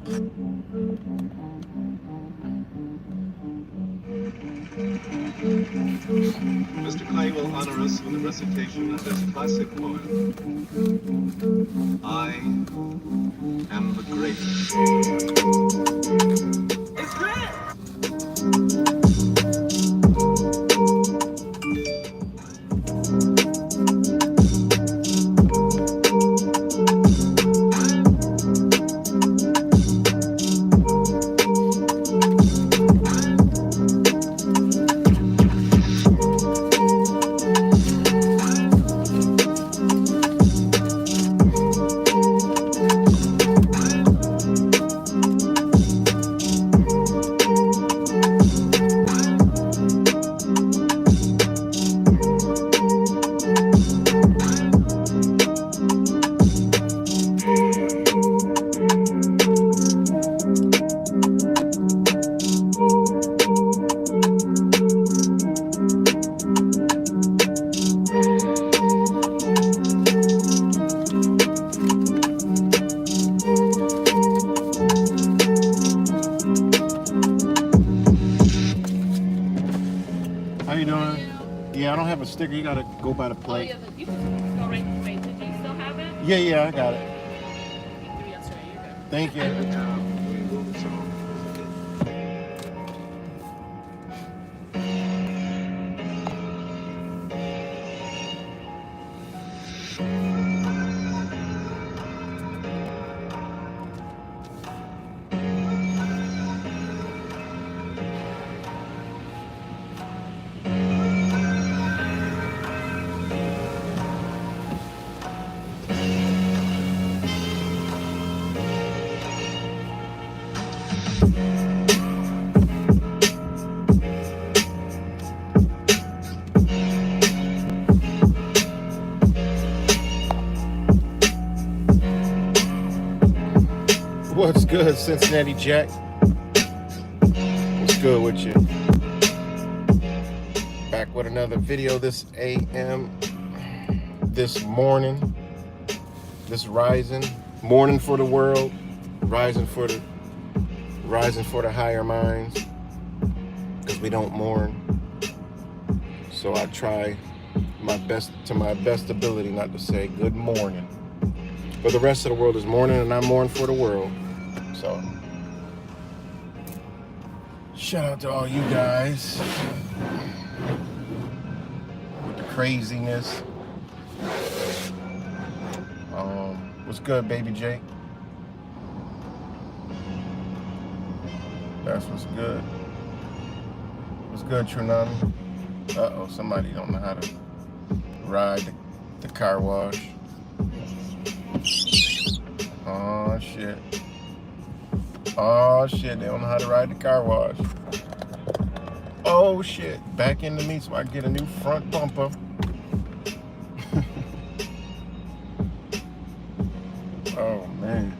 Mr. Clay will honor us with a recitation of his classic poem, I Am the Greatest. How you doing? Yeah, I don't have a sticker. You gotta go by the plate. Oh, yeah, you can go right this way. Did you still have it? Yeah, I got it. Yesterday, you're good. Thank you. What's good, Cincinnati Jack? What's good with you? Back with another video this AM, this morning, this rising, morning for the world, rising for the higher minds, because we don't mourn. So I try my best ability not to say good morning. But the rest of the world is mourning, and I mourn for the world. So, shout out to all you guys with the craziness. What's good, baby Jake? That's what's good. What's good, Trinami? Uh-oh, somebody don't know how to ride the car wash. Oh, shit. Oh, shit. They don't know how to ride the car wash. Oh, shit. Back into me so I can get a new front bumper. Oh, man.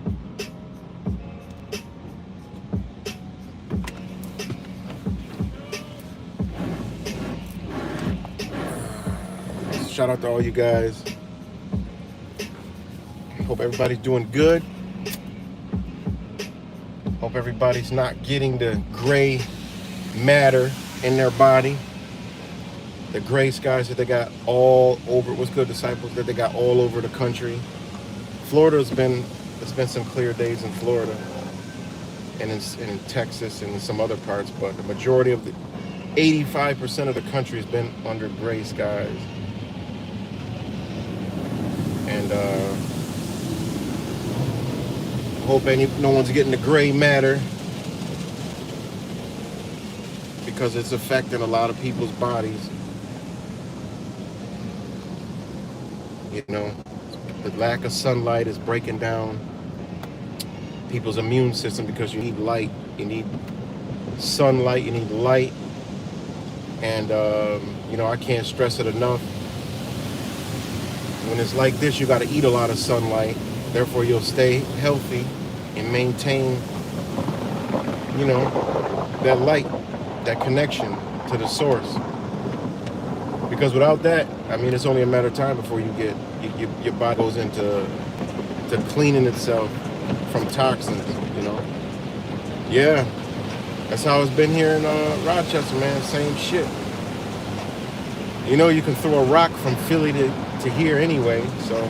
Shout out to all you guys. Hope everybody's doing good. Hope everybody's not getting the gray matter in their body. The gray skies that they got all over. What's good, disciples? That they got all over the country. There's been some clear days in Florida and in Texas and in some other parts, but the majority of the 85% of the country has been under gray skies. And hope no one's getting the gray matter, because it's affecting a lot of people's bodies. You know, the lack of sunlight is breaking down people's immune system, because you need light, you need sunlight, you need light. And you know, I can't stress it enough. When it's like this, you got to eat a lot of sunlight. Therefore, you'll stay healthy and maintain, you know, that light, that connection to the source. Because without that, I mean, it's only a matter of time before your body goes into cleaning itself from toxins. you know. Yeah, that's how it's been here in Rochester, man. Same shit. You know, you can throw a rock from Philly to here anyway, so.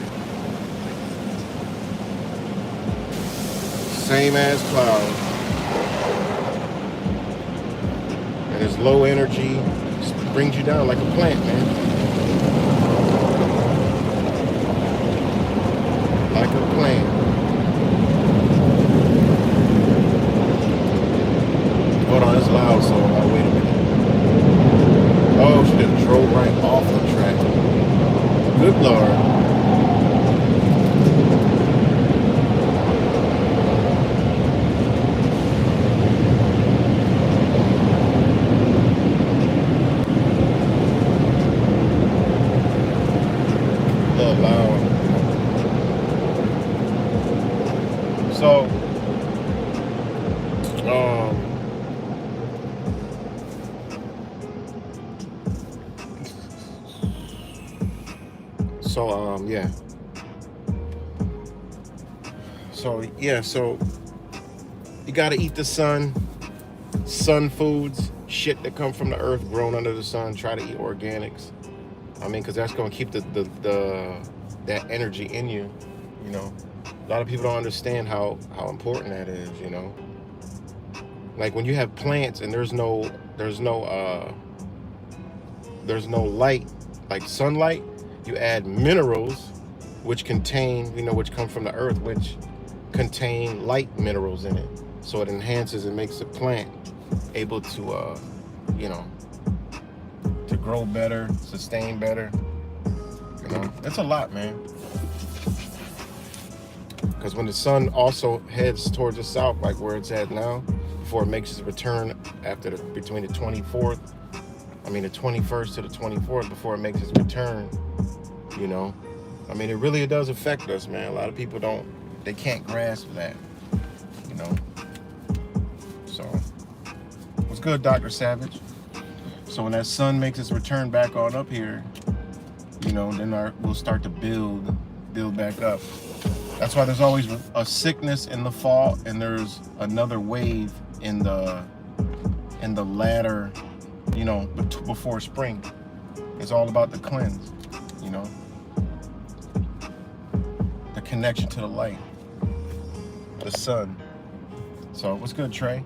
Same as clouds. And it's low energy, just brings you down like a plant, man. Like a plant. Hold on, it's loud, so I'll wait a minute. Oh, she just drove right off the track. Good Lord. So you gotta eat the sun foods, shit that come from the earth, grown under the sun. Try to eat organics. I mean, because that's gonna keep that energy in you. You know, a lot of people don't understand how important that is. You know, like when you have plants and there's no light, like sunlight, you add minerals, which contain, which come from the earth, which contain light minerals in it, so it enhances and makes the plant able to to grow better, sustain better. It's a lot, man, because when the sun also heads towards the south, like where it's at now, before it makes its return between the 21st to the 24th, before it makes its return, I mean, it does affect us, man. A lot of people they can't grasp that, So, what's good, Dr. Savage? So when that sun makes its return back on up here, then we'll start to build back up. That's why there's always a sickness in the fall, and there's another wave in the latter, before spring. It's all about the cleanse, the connection to the light. The sun. So what's good, Trey?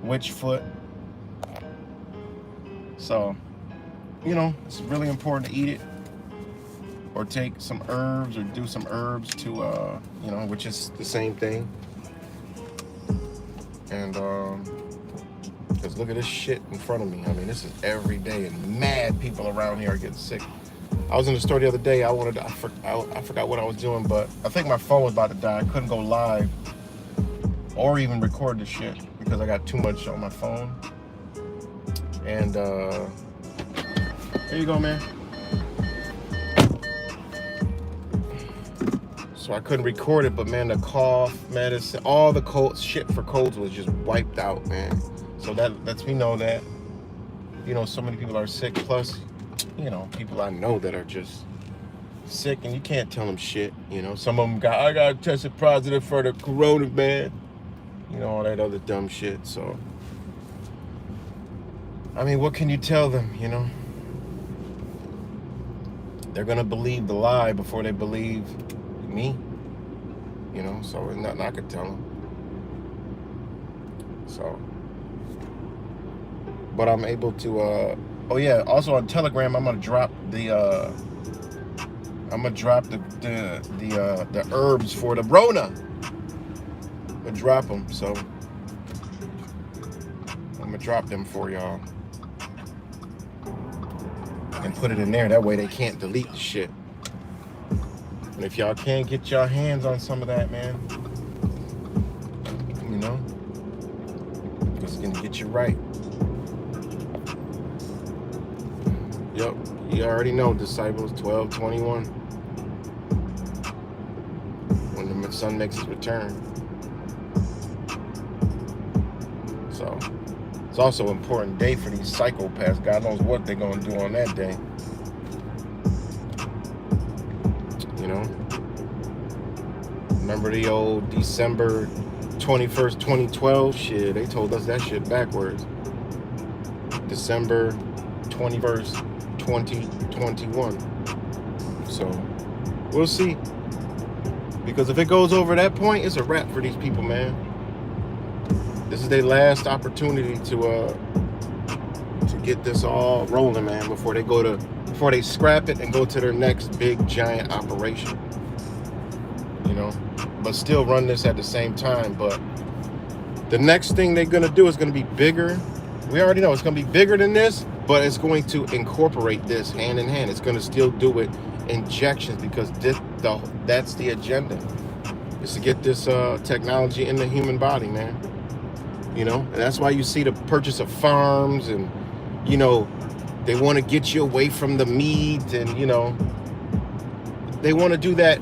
Witchfoot. So, it's really important to eat it, or take some herbs, or do some herbs to, which is the same thing. And because look at this shit in front of me. I mean, this is every day, and mad people around here are getting sick. I was in the store the other day. I forgot what I was doing, but I think my phone was about to die. I couldn't go live or even record the shit because I got too much on my phone. And there you go, man. So I couldn't record it, but man, the cough medicine, all the shit for colds was just wiped out, man. So that lets me know that, so many people are sick. Plus, people I know that are just sick, and you can't tell them shit. Some of them I got tested positive for the corona, man. All that other dumb shit. So, I mean, what can you tell them, They're gonna believe the lie before they believe me, so there's nothing I could tell them. So, but I'm able to, also on Telegram, I'm gonna drop the herbs for the Rona. I'm gonna drop them, so I'm gonna drop them for y'all and put it in there. That way they can't delete the shit. And if y'all can't get your hands on some of that, man, it's gonna get you right. Yep, you already know, disciples 12:21. When the sun makes its return. So it's also an important day for these psychopaths. God knows what they're gonna do on that day. Remember the old December 21st, 2012. Shit, they told us that shit backwards. December 21st, 2021. So we'll see. Because if it goes over that point, it's a wrap for these people, man. This is their last opportunity to get this all rolling, man, before they scrap it and go to their next big giant operation. You know, but still run this at the same time. But the next thing they're gonna do is gonna be bigger. We already know it's gonna be bigger than this, but it's going to incorporate this hand in hand. It's gonna still do it injections because that's the agenda. Is to get this technology in the human body, man. You know, and that's why you see the purchase of farms, and you know, they want to get you away from the meat, and you know, they want to do that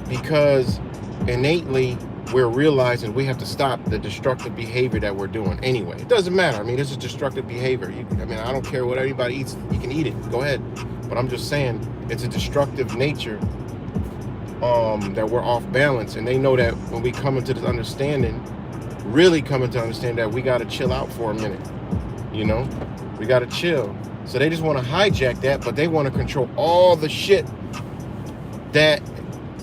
because innately we're realizing we have to stop the destructive behavior that we're doing anyway. It doesn't matter. I mean, this is destructive behavior. I mean, I don't care what anybody eats. You can eat it. Go ahead. But I'm just saying it's a destructive nature that we're off balance. And they know that when we come into this understanding, really coming to understand that we got to chill out for a minute. You know, we got to chill. So they just want to hijack that, but they want to control all the shit that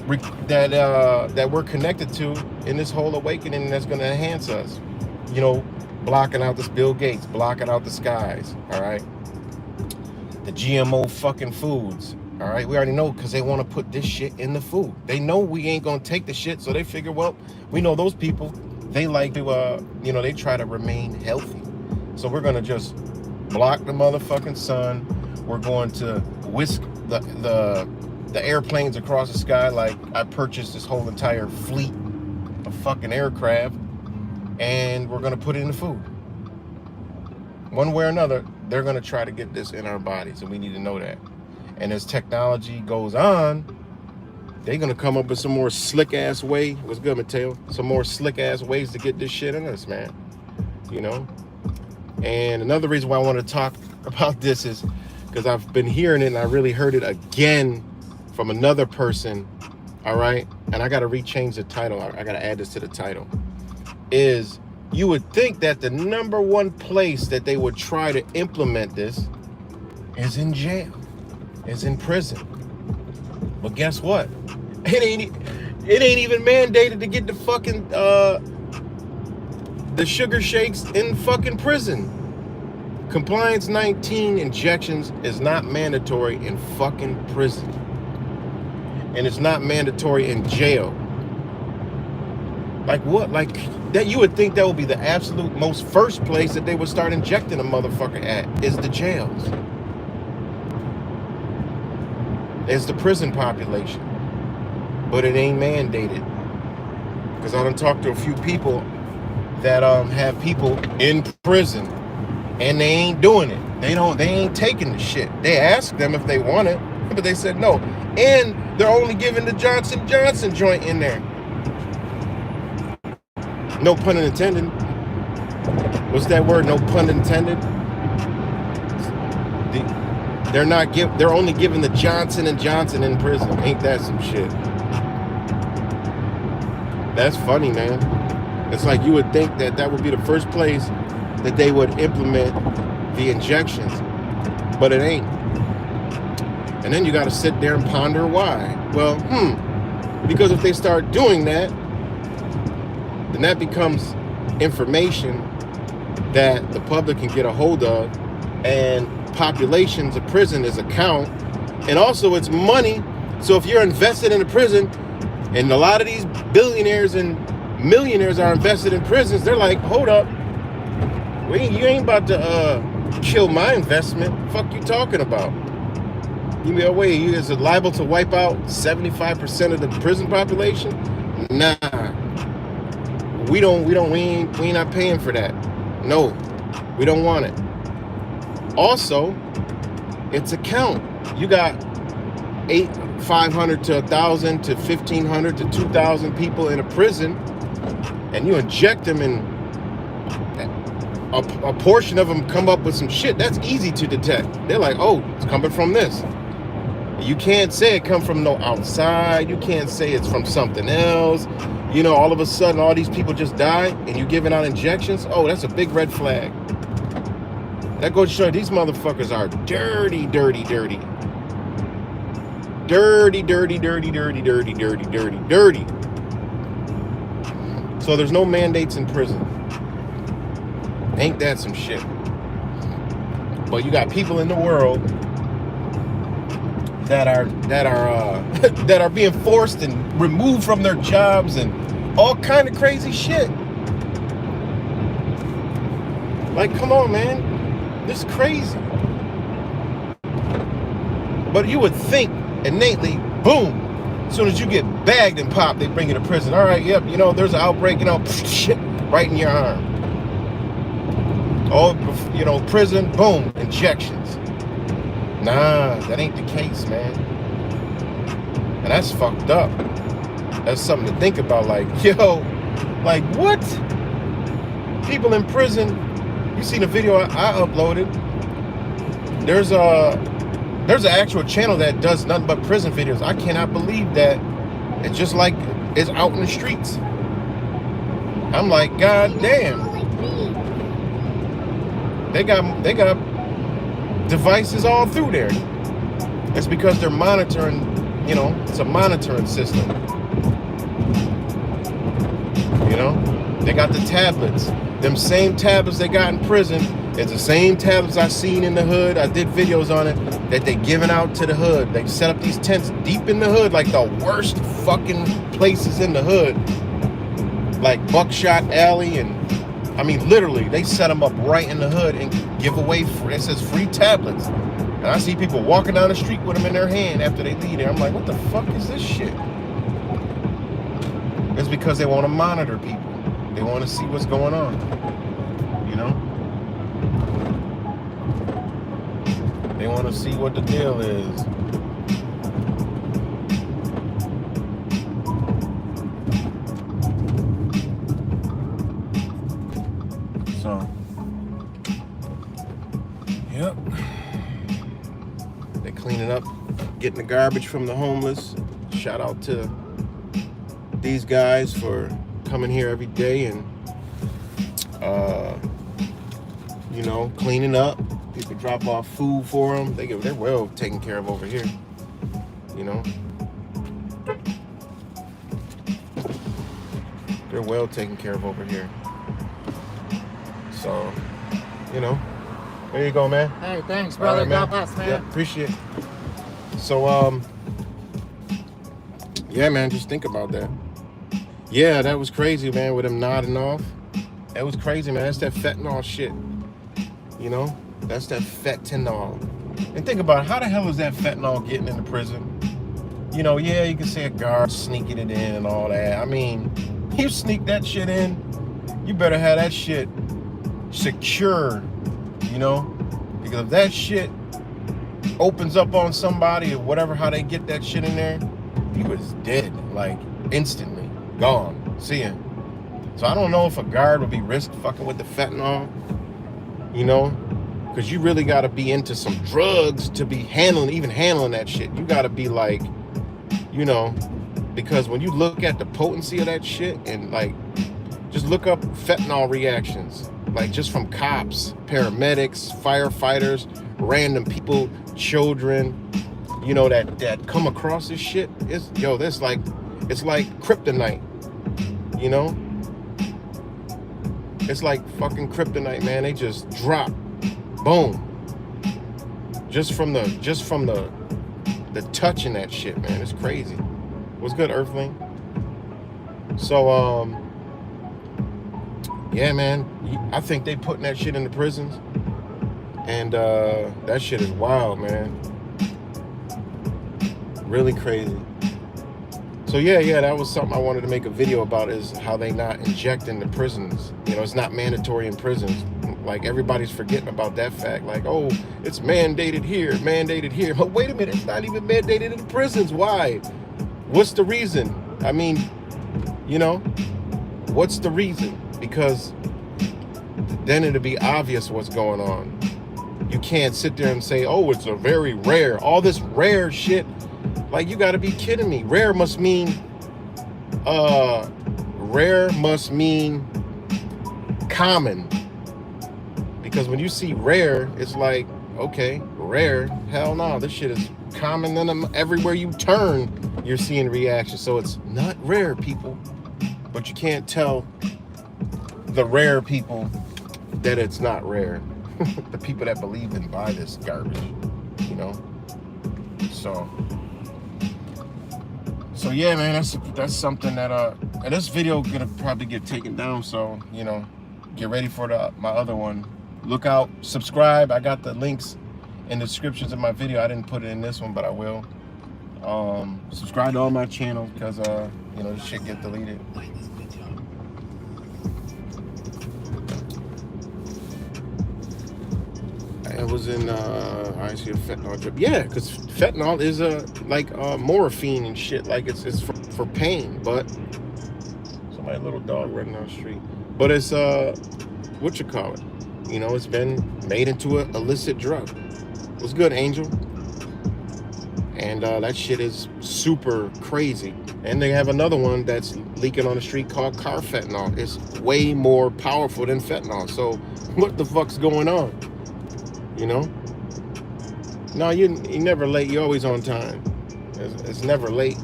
we're connected to in this whole awakening that's going to enhance us. You know, blocking out this Bill Gates, blocking out the skies, all right? The GMO fucking foods, all right? We already know because they want to put this shit in the food. They know we ain't going to take the shit, so they figure, well, we know those people, they like to, you know, they try to remain healthy. So we're going to just block the motherfucking sun. We're going to whisk the airplanes across the sky. Like I purchased this whole entire fleet of fucking aircraft, and we're gonna put it in the food. One way or another, they're gonna try to get this in our bodies, and we need to know that. And as technology goes on, they're gonna come up with some more slick ass way. What's good, Mateo? Some more slick ass ways to get this shit in us, man. You know. And another reason why I want to talk about this is because I've been hearing it, and I really heard it again from another person, all right? And I got to rechange the title. I got to add this to the title. Is you would think that the number one place that they would try to implement this is in jail, is in prison. But guess what? It ain't even mandated to get the fucking the sugar shakes in fucking prison. Compliance 19 injections is not mandatory in fucking prison. And it's not mandatory in jail. Like what? Like that you would think that would be the absolute most first place that they would start injecting a motherfucker at is the jails. It's the prison population. But it ain't mandated. Because I done talked to a few people that have people in prison and they ain't doing it. They ain't taking the shit. They asked them if they want it, but they said no. And they're only giving the Johnson & Johnson joint in there. No pun intended. What's that word? No pun intended. They're only giving the Johnson & Johnson in prison. Ain't that some shit? That's funny, man. It's like you would think that would be the first place that they would implement the injections, but it ain't. And then you got to sit there and ponder why. Well, because if they start doing that, then that becomes information that the public can get a hold of, and populations of prison is a count, and also it's money. So if you're invested in a prison, and a lot of these billionaires and millionaires are invested in prisons, they're like, hold up, you ain't about to kill my investment. Fuck you talking about? You mean, wait, you is liable to wipe out 75% of the prison population? Nah, we ain't not paying for that. No, we don't want it. Also, it's a count. You got 500 to 1,000 to 1,500 to 2,000 people in a prison, and you inject them, and a portion of them come up with some shit. That's easy to detect. They're like, oh, it's coming from this. You can't say it come from no outside. You can't say it's from something else. you know, all of a sudden all these people just die and you giving out injections, oh, that's a big red flag. That goes to show these motherfuckers are dirty, dirty, dirty. Dirty, dirty, dirty, dirty, dirty, dirty, dirty, dirty. So there's no mandates in prison. Ain't that some shit? But you got people in the world that are that are being forced and removed from their jobs and all kind of crazy shit. Like, come on, man, this is crazy. But you would think innately, boom, as soon as you get bagged and popped, they bring you to prison. All right, yep, you know, there's an outbreak, you know, shit, right in your arm. Oh, you know, prison, boom, injections. Nah, that ain't the case, man. And that's fucked up. That's something to think about. Like, yo, like what? People in prison. You seen the video I uploaded? There's an actual channel that does nothing but prison videos. I cannot believe that it's just like it's out in the streets. I'm like, God damn. They got devices all through there. It's because they're monitoring, you know, it's a monitoring system. You know, they got the tablets. Them same tablets they got in prison, it's the same tablets I seen in the hood. I did videos on it that they giving out to the hood. They set up these tents deep in the hood, like the worst fucking places in the hood. Like Buckshot Alley, and I mean, literally, they set them up right in the hood and give away, it says free tablets. And I see people walking down the street with them in their hand after they leave there. I'm like, what the fuck is this shit? It's because they want to monitor people. They want to see what's going on, you know? They want to see what the deal is. So, yep. They're cleaning up, getting the garbage from the homeless. Shout out to these guys for coming here every day and, you know, cleaning up. People drop off food for them. They're well taken care of over here, you know. They're well taken care of over here. So, you know, there you go, man. Hey, thanks, brother. Right, man. God bless, man. Yeah, appreciate it. So, yeah, man, just think about that. Yeah, that was crazy, man, with him nodding off. That was crazy, man. That's that fentanyl shit. You know? That's that fentanyl. And think about it, how the hell is that fentanyl getting into prison? You know, yeah, you can say a guard sneaking it in and all that. I mean, you sneak that shit in, you better have that shit secure, you know? Because if that shit opens up on somebody or whatever, how they get that shit in there, he was dead, like, instantly. Gone. See him. So I don't know if a guard would be risk fucking with the fentanyl, you know, because you really got to be into some drugs to be handling that shit. You got to be like, you know, because when you look at the potency of that shit and like, just look up fentanyl reactions, like just from cops, paramedics, firefighters, random people, children, you know, that come across this shit. It's like kryptonite, you know? It's like fucking kryptonite, man. They just drop, boom. Just from the touching that shit, man. It's crazy. What's good, Earthling? So, yeah, man. I think they putting that shit in the prisons, and that shit is wild, man. Really crazy. So yeah, that was something I wanted to make a video about, is how they not injecting the prisons. You know, it's not mandatory in prisons. Like, everybody's forgetting about that fact. Like, oh, it's mandated here. But wait a minute, it's not even mandated in the prisons. Why? What's the reason? I mean, you know, what's the reason? Because then it'll be obvious what's going on. You can't sit there and say, oh, it's a very rare, all this rare shit. Like, you gotta be kidding me. Rare must mean rare must mean common. Because when you see rare, it's like, okay, rare. Hell no, this shit is common. Then everywhere you turn, you're seeing reactions. So it's not rare, people. But you can't tell the rare people that it's not rare. The people that believe and buy this garbage, you know. So yeah, man, that's something that and this video gonna probably get taken down. So you know, get ready for my other one. Look out, subscribe. I got the links in the descriptions of my video. I didn't put it in this one, but I will. Subscribe to all my channels because you know, this shit get deleted. I was in I see a fentanyl drip. Yeah, because fentanyl is like morphine and shit. Like it's for pain. But somebody, little dog running down the street. But it's what you call it? You know, it's been made into an illicit drug. What's good, Angel? And that shit is super crazy. And they have another one that's leaking on the street called carfentanil. It's way more powerful than fentanyl. So what the fuck's going on? You know? No, you're never late. You're always on time. It's never late.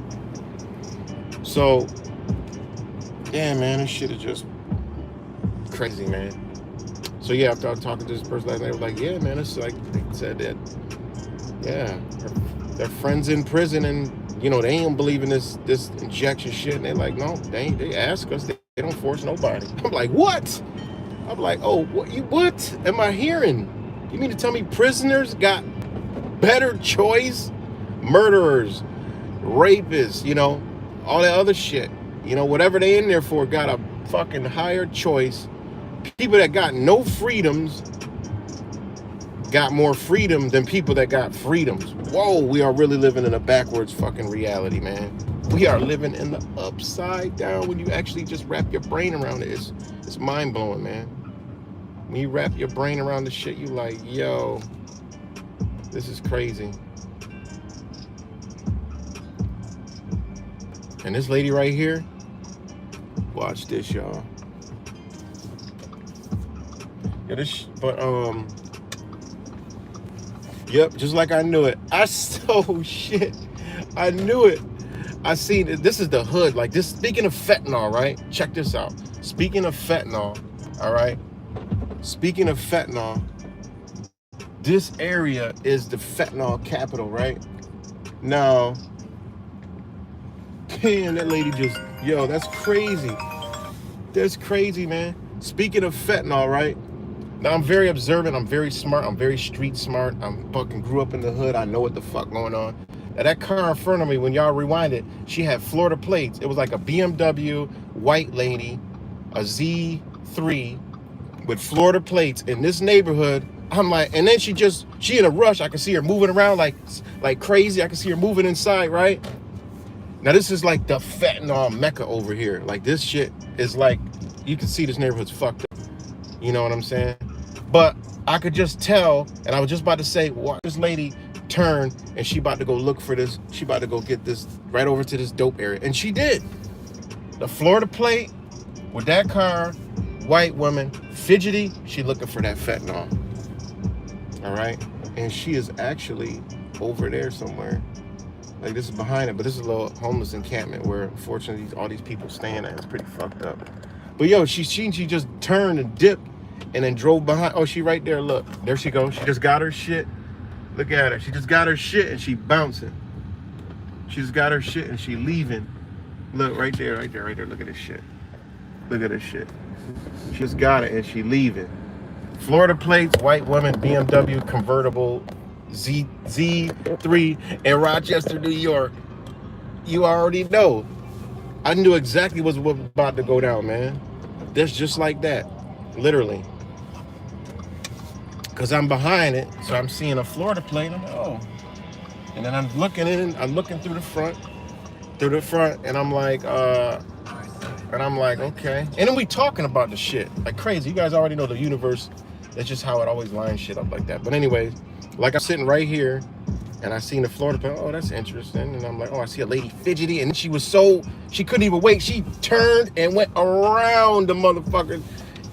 So, yeah, man, this shit is just crazy, man. So yeah, after I was talking to this person last night, I was like, yeah, man, it's like they said that, yeah, their friends in prison, and you know, they ain't believe in this injection shit, and they're like, no, they ask us, they don't force nobody. I'm like, what? I'm like, oh, what am I hearing? You mean to tell me prisoners got better choice? Murderers, rapists, you know, all that other shit, you know, whatever they in there for got a fucking higher choice. People that got no freedoms got more freedom than people that got freedoms. Whoa, we are really living in a backwards fucking reality, man. We are living in the upside down when you actually just wrap your brain around it. It's mind-blowing, man. When you wrap your brain around the shit, you like, yo, this is crazy. And this lady right here, watch this, y'all. Yeah, yep, just like I knew it. Shit. I knew it. I seen it. This is the hood. Like this, speaking of fentanyl, right? Check this out. Speaking of fentanyl, all right? Speaking of fentanyl, this area is the fentanyl capital, right? Now, damn, that lady just, yo, that's crazy. That's crazy, man. Speaking of fentanyl, right? Now, I'm very observant. I'm very smart. I'm very street smart. I'm fucking grew up in the hood. I know what the fuck going on. Now, that car in front of me, when y'all rewind it, she had Florida plates. It was like a BMW white lady, a Z3 with Florida plates in this neighborhood. I'm like, and then she in a rush. I can see her moving around like crazy. I can see her moving inside, right? Now, this is like the fentanyl mecca over here. Like, this shit is like, you can see this neighborhood's fucked up. You know what I'm saying? But I could just tell, and I was just about to say, watch this lady turn, and she about to go look for this. She about to go get this right over to this dope area. And she did. The Florida plate with that car, white woman, fidgety, she looking for that fentanyl. All right? And she is actually over there somewhere. Like, this is behind it, but this is a little homeless encampment where, unfortunately, all these people staying at. It's pretty fucked up. But yo, she just turned and dipped and then drove behind. Oh, she right there. Look, there she goes. She just got her shit. Look at her. She just got her shit and she bouncing. She just got her shit and she leaving. Look, right there, right there, right there. Look at this shit. Look at this shit. She just got it and she leaving. Florida plates, white woman, BMW convertible, Z3 in Rochester, New York. You already know. I knew exactly what was about to go down, man. That's just like that, literally. Because I'm behind it, so I'm seeing a Florida plate. I'm like, oh. And then I'm looking in, I'm looking through the front, and I'm like, okay. And then we talking about the shit like crazy. You guys already know the universe. That's just how it always lines shit up like that. But anyways, like I'm sitting right here, And I seen the Florida plan. Oh, that's interesting. And I'm like, oh, I see a lady fidgety. And she couldn't even wait. She turned and went around the motherfucker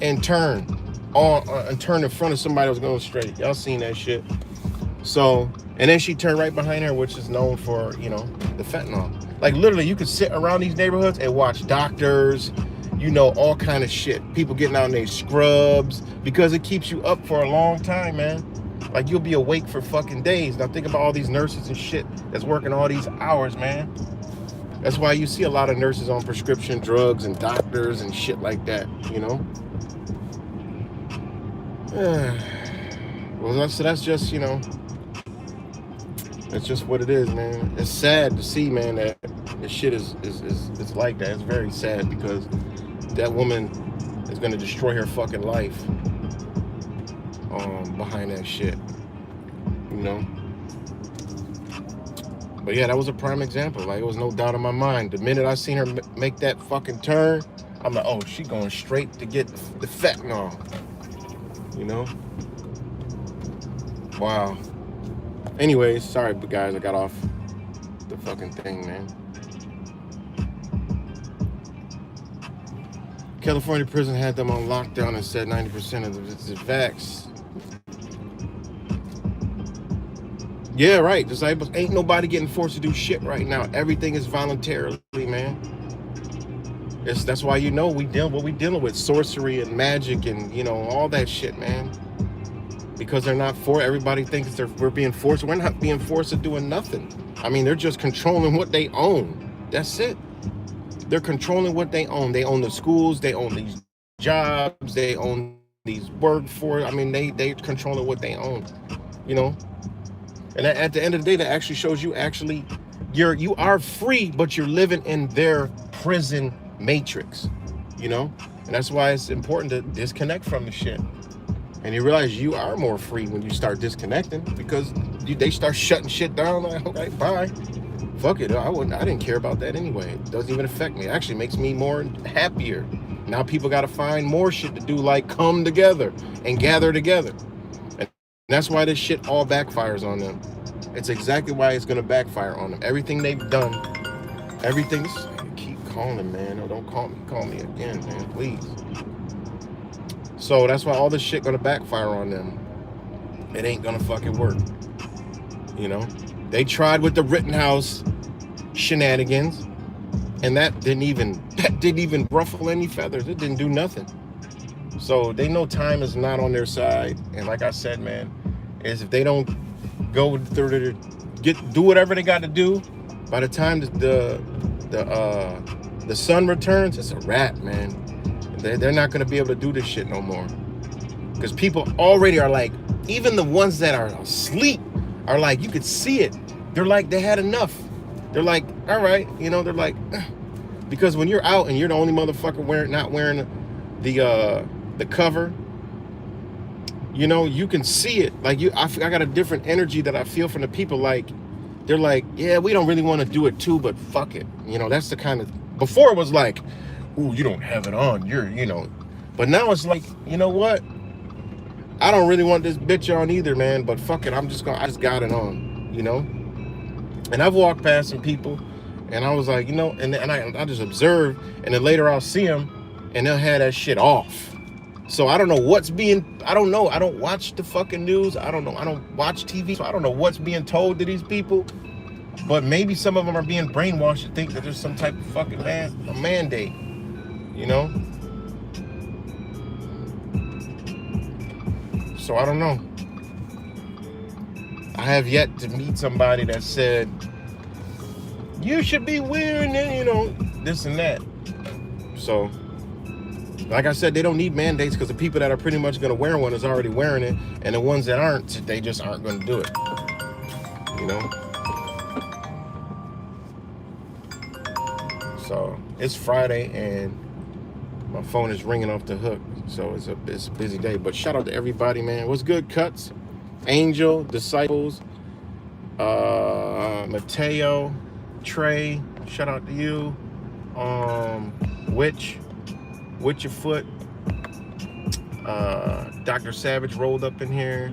and turned in front of somebody that was going straight. Y'all seen that shit. So, and then she turned right behind her, which is known for, the fentanyl. Like literally you could sit around these neighborhoods and watch doctors, all kind of shit. People getting out in their scrubs because it keeps you up for a long time, man. Like you'll be awake for fucking days. Now think about all these nurses and shit that's working all these hours, man. That's why you see a lot of nurses on prescription drugs and doctors and shit like that, Well, that's just, it's just what it is, man. It's sad to see, man, that this shit is like that. It's very sad because that woman is gonna destroy her fucking life behind that shit, But yeah, that was a prime example. Like, it was no doubt in my mind. The minute I seen her make that fucking turn, I'm like, oh, she going straight to get the fentanyl, Wow. Anyways, sorry, guys, I got off the fucking thing, man. California prison had them on lockdown and said 90% of the vax. Yeah, right. Disciples, ain't nobody getting forced to do shit right now. Everything is voluntarily, man. That's why what we dealing with, sorcery and magic and all that shit, man. Because they're not for everybody thinks we're being forced. We're not being forced to doing nothing. I mean, they're just controlling what they own. That's it. They're controlling what they own. They own the schools. They own these jobs. They own these workforce. I mean, they controlling what they own. And at the end of the day, that actually shows you you are free, but you're living in their prison matrix. And that's why it's important to disconnect from the shit. And you realize you are more free when you start disconnecting because they start shutting shit down. Like, okay, bye. Fuck it. I didn't care about that anyway. It doesn't even affect me. It actually makes me more happier. Now people got to find more shit to do, like come together and gather together. And that's why this shit all backfires on them. It's exactly why it's going to backfire on them. Everything they've done, keep calling, man. Or don't call me again, man, please. So that's why all this shit gonna backfire on them. It ain't gonna fucking work. They tried with the Rittenhouse shenanigans, and that didn't even ruffle any feathers. It didn't do nothing. So they know time is not on their side. And like I said, man, is if they don't go through do whatever they got to do, by the time the sun returns, it's a wrap, man. They're not going to be able to do this shit no more. Because people already are like, even the ones that are asleep are like, you could see it. They're like, they had enough. They're like, all right. They're like, because when you're out and you're the only motherfucker not wearing the cover, you can see it. Like I got a different energy that I feel from the people. Like, they're like, yeah, we don't really want to do it too, but fuck it. That's the kind of, before it was like, ooh, you don't have it on, but now it's like, you know what, I don't really want this bitch on either, man, but fuck it, I just got it on, and I've walked past some people and I was like, and I just observe, and then later I'll see them and they'll have that shit off. So I don't know I don't know, I don't watch the fucking news, I don't know, I don't watch TV, so I don't know what's being told to these people. But maybe some of them are being brainwashed to think that there's some type of fucking mandate. So I don't know. I have yet to meet somebody that said, you should be wearing it, this and that. So, like I said, they don't need mandates because the people that are pretty much going to wear one is already wearing it. And the ones that aren't, they just aren't going to do it. So, it's Friday and my phone is ringing off the hook, so it's a busy day. But shout out to everybody, man. What's good, Cuts? Angel, Disciples, Mateo, Trey, shout out to you. Witch Your Foot, Dr. Savage rolled up in here.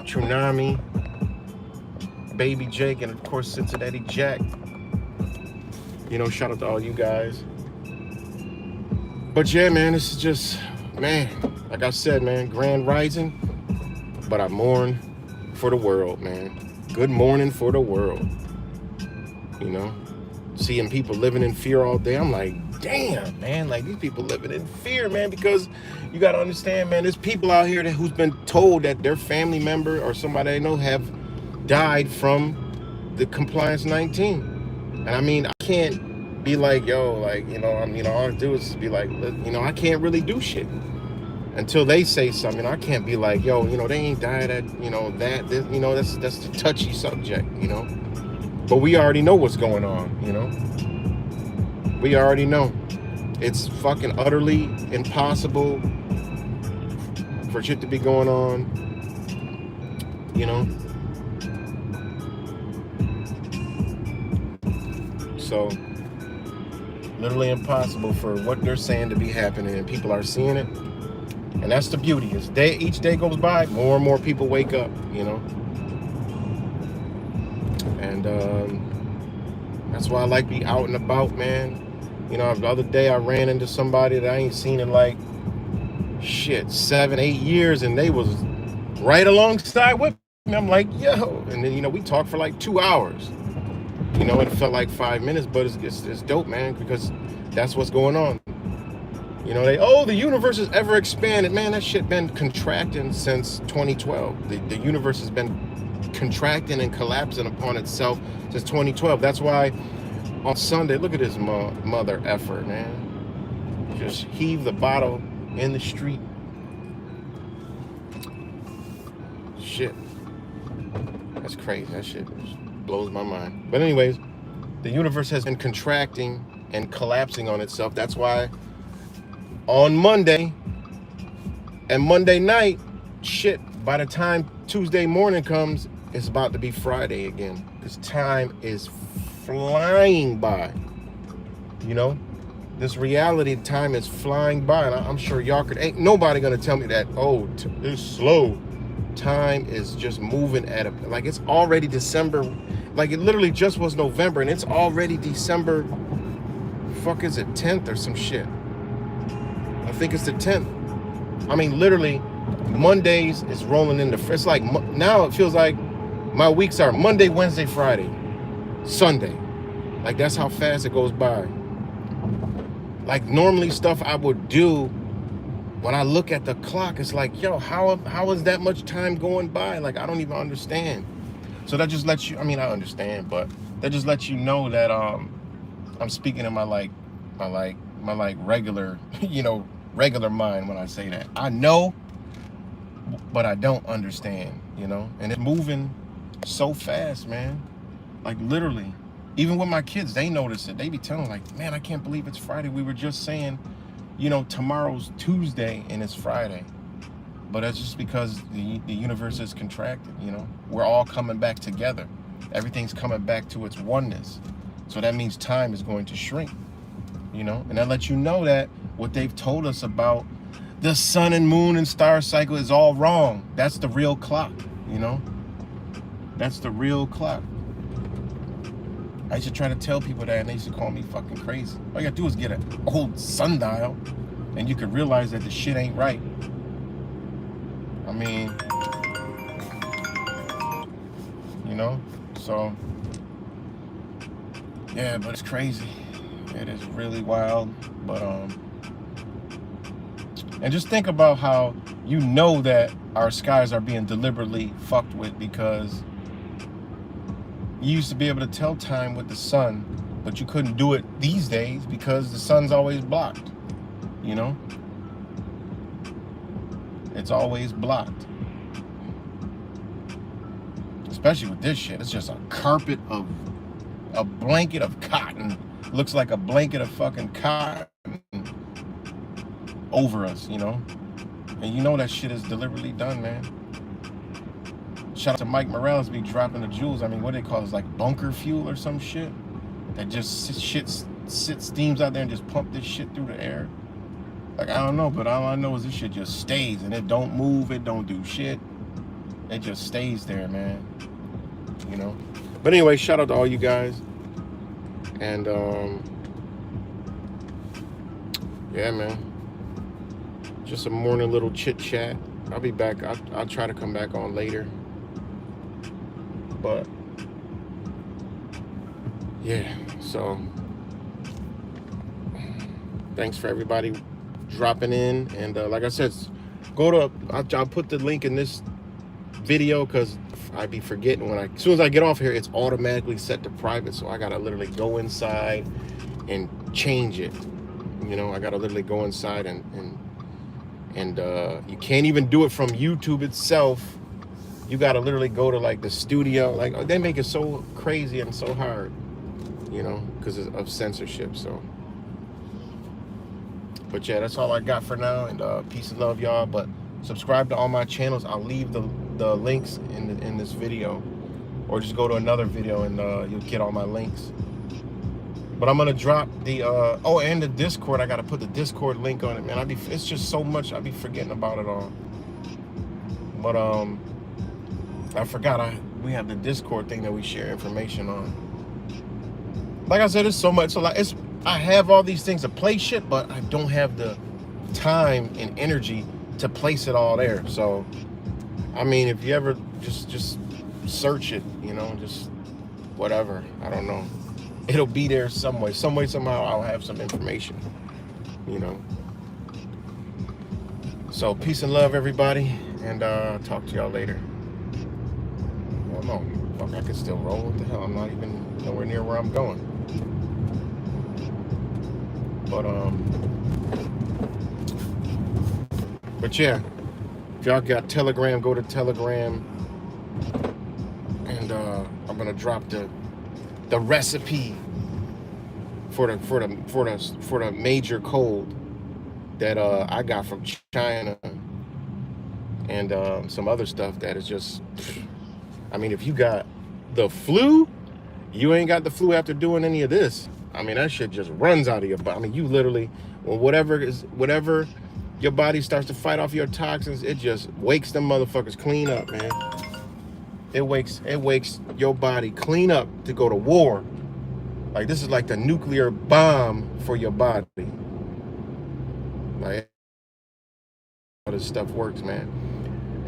Tsunami, Baby Jake, and of course Cincinnati Jack. You know, shout out to all you guys. But yeah, man, this is just, man, like I said, man, grand rising. But I mourn for the world, man. Good morning for the world. You know, seeing people living in fear all day, I'm like, damn, man, like these people living in fear, man, because you got to understand, man, there's people out here who's been told that their family member or somebody they know have died from the compliance 19. And I mean, I can't be like, yo, like, you know, all I do is be like, you know, I can't really do shit until they say something. I can't be like, yo, you know, they ain't died at, you know, this, you know, that's the touchy subject, you know. But we already know what's going on, you know. We already know. It's fucking utterly impossible for shit to be going on, you know. So, literally impossible for what they're saying to be happening, and people are seeing it. And that's the beauty. As each day goes by, more and more people wake up, you know. And that's why I like be out and about, man. You know, the other day I ran into somebody that I ain't seen in like, shit, 7-8 years, and they was right alongside with me. I'm like, yo. And then, you know, we talked for like 2 hours. You know, it felt like 5 minutes, but it's dope, man, because that's what's going on. You know, the universe has ever expanded. Man, that shit been contracting since 2012. The universe has been contracting and collapsing upon itself since 2012. That's why on Sunday, look at this mother effer, man. Just heave the bottle in the street. Shit. That's crazy. That shit blows my mind. But anyways, the universe has been contracting and collapsing on itself. That's why on Monday and Monday night, shit, by the time Tuesday morning comes, it's about to be Friday again. This time is flying by. You know, this reality time is flying by, and I'm sure y'all ain't nobody gonna tell me that, oh, it's slow. Time is just moving at like it's already December. Like it literally just was November, and it's already December. Fuck, is it 10th or some shit? I think it's the 10th. I mean, literally, Mondays is rolling into. It's like now it feels like my weeks are Monday, Wednesday, Friday, Sunday. Like that's how fast it goes by. Like normally stuff I would do, when I look at the clock, it's like, yo, how is that much time going by? Like I don't even understand. So that just lets you. I mean, I understand, but that just lets you know that I'm speaking in my regular, you know, regular mind when I say that. I know, but I don't understand, you know. And it's moving so fast, man. Like literally, even with my kids, they notice it. They be telling like, man, I can't believe it's Friday. We were just saying, you know, tomorrow's Tuesday and it's Friday. But that's just because the universe is contracted, you know. We're all coming back together. Everything's coming back to its oneness. So that means time is going to shrink, you know. And that lets you know that what they've told us about the sun and moon and star cycle is all wrong. That's the real clock, you know. That's the real clock. I used to try to tell people that, and they used to call me fucking crazy. All you gotta do is get an old sundial, and you could realize that the shit ain't right. I mean, you know, so, yeah, but it's crazy. It is really wild, but, and just think about how you know that our skies are being deliberately fucked with, because you used to be able to tell time with the sun, but you couldn't do it these days because the sun's always blocked, you know? It's always blocked. Especially with this shit. It's just a carpet of, a blanket of cotton. Looks like a blanket of fucking cotton over us, you know? And you know that shit is deliberately done, man. Shout out to Mike Morales be dropping the jewels. I mean, what do they call it? It's like bunker fuel or some shit. That just steams out there and just pump this shit through the air. Like, I don't know, but all I know is this shit just stays, and it don't move, it don't do shit. It just stays there, man. you know. But anyway, shout out to all you guys. And yeah, man, just a morning little chit chat. I'll be back. I'll try to come back on later, but yeah, so thanks for everybody dropping in. And like I said, go to, I'll put the link in this video because I be forgetting when as soon as I get off here, it's automatically set to private. So I gotta literally go inside and change it. You know, I gotta literally go inside and you can't even do it from YouTube itself. You gotta literally go to like the studio. Like they make it so crazy and so hard, you know, because of censorship. So, but yeah, that's all I got for now. And peace and love, y'all. But subscribe to all my channels. I'll leave the links in this video, or just go to another video and you'll get all my links. But I'm gonna drop the oh, and the Discord. I gotta put the Discord link on it, man. It's just so much. I be forgetting about it all. But I forgot we have the Discord thing that we share information on. Like I said, it's so much. So like I have all these things to play shit, but I don't have the time and energy to place it all there. So I mean, if you ever just search it, you know, just whatever. I don't know. It'll be there some way, somehow I'll have some information, you know. So peace and love, everybody, and talk to y'all later. Well, no, fuck, I can still roll. What the hell? I'm not even nowhere near where I'm going. But yeah, if y'all got Telegram, go to Telegram, and I'm gonna drop the recipe for the major cold that I got from China, and some other stuff that is just, I mean, if you got the flu, you ain't got the flu after doing any of this. I mean, that shit just runs out of your body. I mean, you literally, well, whatever your body starts to fight off your toxins, it just wakes them motherfuckers clean up, man. It wakes your body clean up to go to war. Like, this is like the nuclear bomb for your body. Like, how this stuff works, man.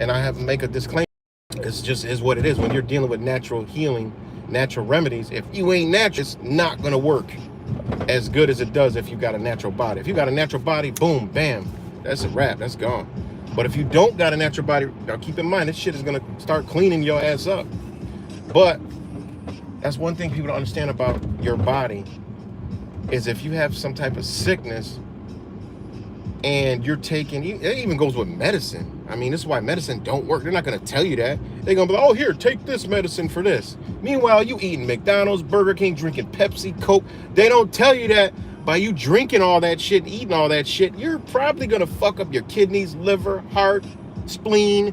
And I have to make a disclaimer. It's just is what it is. When you're dealing with natural healing, natural remedies, if you ain't natural, it's not gonna work as good as it does if you got a natural body. If you got a natural body, boom, bam, that's a wrap, that's gone. But if you don't got a natural body, now keep in mind, this shit is gonna start cleaning your ass up. But that's one thing people don't understand about your body, is if you have some type of sickness and you're taking, it even goes with medicine. I mean, this is why medicine don't work. They're not gonna tell you that. They're gonna be like, oh, here, take this medicine for this. Meanwhile, you eating McDonald's, Burger King, drinking Pepsi, Coke. They don't tell you that by you drinking all that shit, eating all that shit, you're probably gonna fuck up your kidneys, liver, heart, spleen,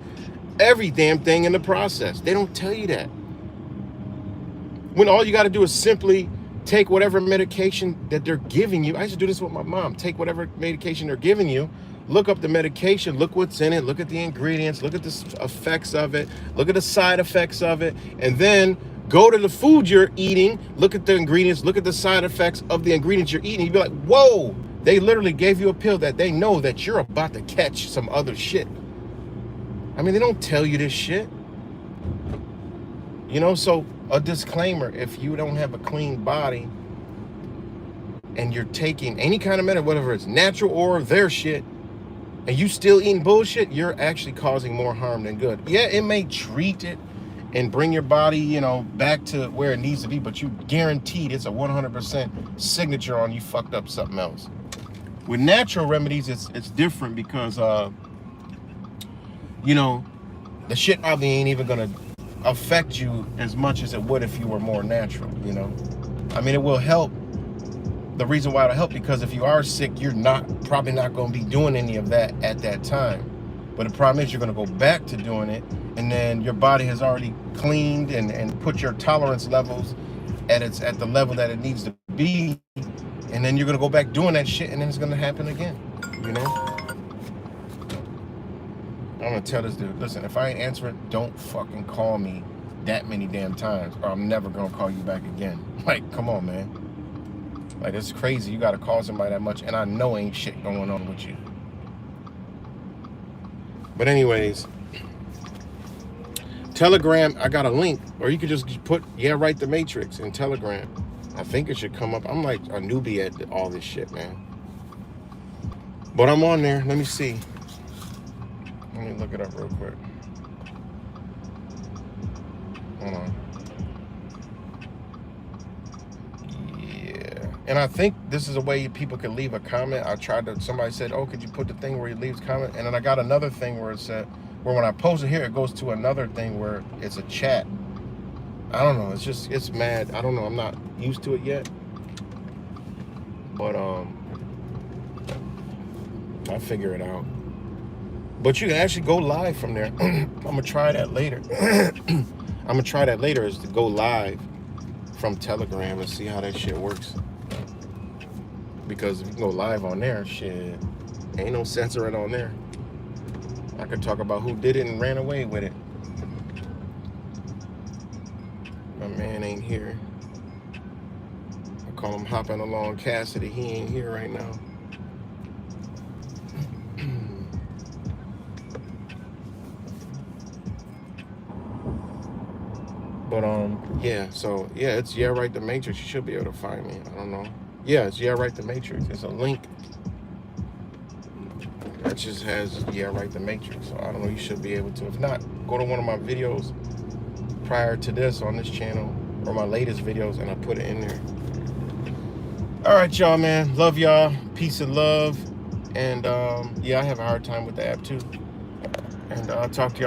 every damn thing in the process. They don't tell you that. When all you gotta do is simply take whatever medication that they're giving you. I used to do this with my mom. Take whatever medication they're giving you, look up the medication, look what's in it, look at the ingredients, look at the effects of it, look at the side effects of it, and then go to the food you're eating, look at the ingredients, look at the side effects of the ingredients you're eating. You'd be like, whoa, they literally gave you a pill that they know that you're about to catch some other shit. I mean, they don't tell you this shit. You know, so a disclaimer, if you don't have a clean body and you're taking any kind of medicine, whether it's natural or their shit, and you still eating bullshit, you're actually causing more harm than good. Yeah, it may treat it and bring your body, you know, back to where it needs to be, but you guaranteed it's a 100% signature on you fucked up something else. With natural remedies, it's different because, you know, the shit probably ain't even gonna affect you as much as it would if you were more natural, you know. I mean, it will help. The reason why it'll help, because if you are sick, you're probably not going to be doing any of that at that time. But the problem is you're going to go back to doing it, and then your body has already cleaned and put your tolerance levels at the level that it needs to be, and then you're going to go back doing that shit, and then it's going to happen again, you know. I'm gonna tell this dude, listen, if I ain't answering, don't fucking call me that many damn times, or I'm never gonna call you back again. Like, come on, man. Like, it's crazy. You gotta call somebody that much, and I know ain't shit going on with you. But anyways, Telegram, I got a link, or you could just put Write the Matrix in Telegram. I think it should come up. I'm like a newbie at all this shit, man. But I'm on there. Let me see. Let me look it up real quick. Hold on. Yeah. And I think this is a way people can leave a comment. Somebody said, oh, could you put the thing where he leaves comment? And then I got another thing where it said, where when I post it here, it goes to another thing where it's a chat. I don't know. It's mad. I don't know. I'm not used to it yet. But I'll figure it out. But you can actually go live from there. I'm gonna try that later. I'm gonna try that later, is to go live from Telegram and see how that shit works. Because if you can go live on there, shit, ain't no censoring on there. I could talk about who did it and ran away with it. My man ain't here. I call him hopping along Cassidy. He ain't here right now. But yeah, so yeah, it's Write the Matrix. You should be able to find me. I don't know. Yeah, it's Write the Matrix. It's a link that just has Write the Matrix. So I don't know, you should be able to. If not, go to one of my videos prior to this on this channel, or my latest videos, and I put it in there. All right, y'all, man. Love y'all. Peace and love. And yeah, I have a hard time with the app too. And I'll talk to y'all.